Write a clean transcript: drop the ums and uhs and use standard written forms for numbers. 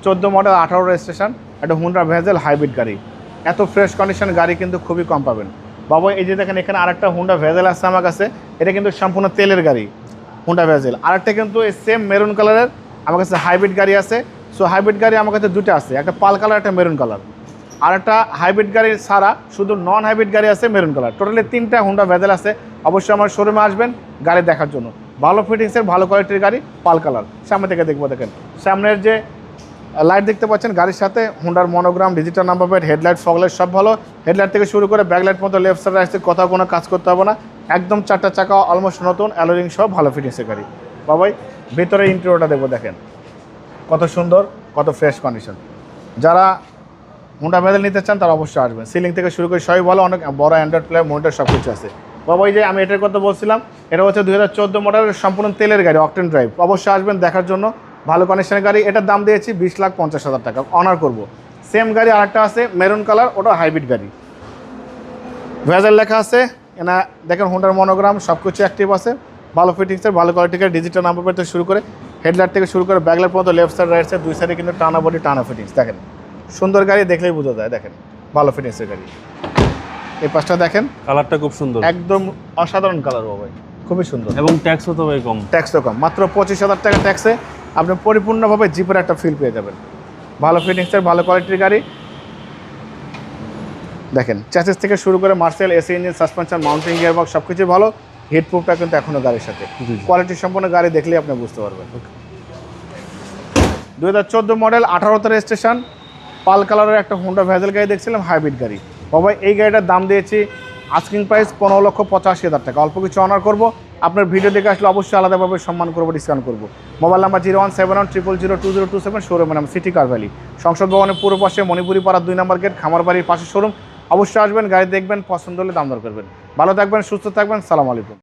2014 model 18 registration একটা Honda bezel hybrid গাড়ি। এত ফ্রেশ কন্ডিশন গাড়ি কিন্তু খুবই কম পাবেন বাবা। এই যে দেখেন এখানে আরেকটা হুন্ডা ভেজেল আছে আমার কাছে, এটা কিন্তু সম্পূর্ণ তেলের গাড়ি হুন্ডা ভেজেল। আরেকটা কিন্তু এই সেম মেরুন কালারের আমার কাছে হাইব্রিড গাড়ি আছে। সো হাইব্রিড গাড়ি আমার কাছে দুটো আছে, একটা পাল কালার একটা মেরুন কালার। আর একটা হাইব্রিড গাড়ি ছাড়া শুধু নন হাইব্রিড গাড়ি আছে মেরুন কালার। টোটালি 3টা হুন্ডা ভেজেল আছে। অবশ্যই আমার শোরুমে আসবেন গাড়ি দেখার জন্য। ভালো ফিটিংসের ভালো কোয়ালিটির গাড়ি, পাল কালার। সামনে থেকে দেখবো, দেখেন সামনের যে লাইট দেখতে পাচ্ছেন গাড়ির সাথে হুন্ডার monogram, digital number plate, headlight, fog light সব ভালো। হেডলাইট থেকে শুরু করে ব্যাকলাইট মতো লেফট সাইডে আসছে, কোথাও কোনো কাজ করতে হবে না। একদম 4টা চাকা অলমোস্ট নতুন, অ্যালোরিং সব ভালো ফিটিংসের গাড়ি বাবাই। ভেতরে ইন্টেরিয়রটা দেখবো, দেখেন কত সুন্দর, কত ফ্রেশ কন্ডিশন। যারা হুন্ডা ভেজেল নিতে চান তারা অবশ্যই আসবেন। সিলিং থেকে শুরু করে সবই ভালো, অনেক বড় অ্যান্ড্রয়েড প্লে, মনিটর সব কিছু আছে বাবা। এই যে আমি এটার কথা বলছিলাম, এটা হচ্ছে 2014 মডেলের সম্পূর্ণ তেলের গাড়ি, অকটেন ড্রাইভ। অবশ্যই আসবেন দেখার জন্য, ভালো কন্ডিশনের গাড়ি। এটার দাম দিয়েছি 20,50,000 টাকা, অনার করব। সেম গাড়ি আরেকটা আছে মেরুন কালার, ওটা হাইব্রিড গাড়ি, ভেজেল লেখা আছে এনা। দেখেন হুন্ডার মনোগ্রাম সব কিছু অ্যাক্টিভ আছে, ভালো ফিটিংসের ভালো কোয়ালিটির ডিজিটাল নাম্বার প্লেট থেকে শুরু করে হেডলাইট থেকে শুরু করে ব্যাকলাইট পর্যন্ত লেফট সাইড রাইট সাইড দুই সাইডে কিন্তু টানা বডি টানা ফিটিংস। দেখেন সুন্দর গাড়ি, দেখলেই বোঝা যায়। দেখেন ভালো ফিটিংসের গাড়ি। এই পাশটা দেখেন, কালারটা খুব সুন্দর, একদম অসাধারণ কালার ভাই, খুবই সুন্দর। এবং ট্যাক্সও তো ভাই কম, ট্যাক্সও কম, মাত্র 25,000 টাকা ট্যাক্সে আপনি পরিপূর্ণভাবে জিপের একটা ফিল পেয়ে যাবেন। ভালো ফিটিংসের ভালো কোয়ালিটির গাড়ি। দেখেন চ্যাসিস থেকে শুরু করে Marcel, AC engine, suspension, mounting gearbox সব কিছু ভালো। হিটপ্রুফটা কিন্তু এখনও গাড়ির সাথে। কোয়ালিটি সম্পন্ন গাড়ি দেখলেই আপনি বুঝতে পারবেন। 2014 মডেল 18তে রেজিস্ট্রেশন, পাল কালারের একটা হুন্ডা ভেজেল গাড়ি দেখছিলাম, হাইব্রিড গাড়ি বাবা। এই গাড়িটার দাম দিয়েছি আস্কিং প্রাইস 15,85,000 টাকা। অল্প কিছু অনার করবো। আপনার ভিডিও দেখে আসলে অবশ্যই আলাদাভাবে সম্মান করবো, ডিসকাউন্ট করবো। মোবাইল নাম্বার 01710020227, শোরুমের নাম সিটি কার ভ্যালি, সংসদ ভবনের পূর্ব পাশে, মণিপুরি পাড়া 2 নম্বর গেট, খামারবাড়ির পাশে শোরুম। অবশ্যই আসবেন, গাড়ি দেখবেন, পছন্দ হলে দাম দর করবেন। ভালো থাকবেন, সুস্থ থাকবেন, সালাম আলাইকুম।